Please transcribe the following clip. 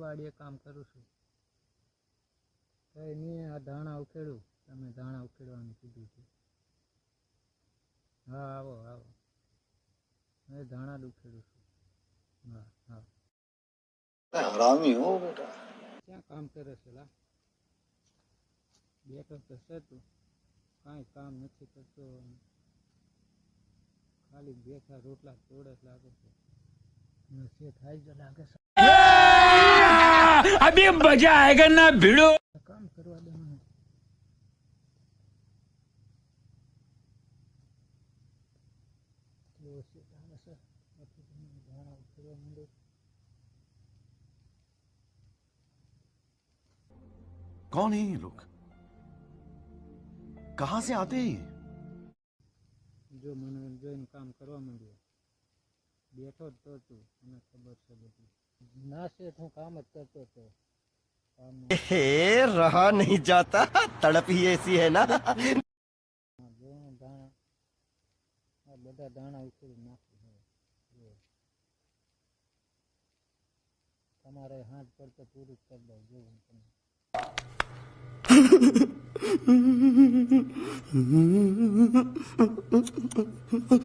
વાડીએ કામ કરું છું. કઈ નહીં, આ ધાણા ઉખેડું. તમે ધાણા ઉખેડવાનું કીધું છે. હા આવો આવો, મેં ધાણા જ ઉખેડું છું. હા હા. હરામી હો બેટા. ક્યાં કામ કરે છે લા? બેઠો તો છે તું, કાંઈ કામ નથી કરતો. ખાલી બેઠા રોટલા તોડે લાગે છે. નસીબ થાય જ લાગે છે. अभी मजा आएगा ना भिड़ो. काम करवा दे મને. તો છે તારે છે પછી તમે ધાણા ઉખેડવા માંડો. कौन है ये लोग? कहां से आते हैं? જો મને જોઈને કામ કરવા માંડ્યો. બેઠો જ તો તું, મને ખબર છે બધી. ના શેઠ, હું કામ જ કરતો હતો. रहा नहीं जाता, तड़प ही ऐसी है ना. ધાણા આ બધા ધાણા ઉખેડી નાખું. તમારે હાથ પર તો પૂરું જ કરી દઉં. જોવું તમે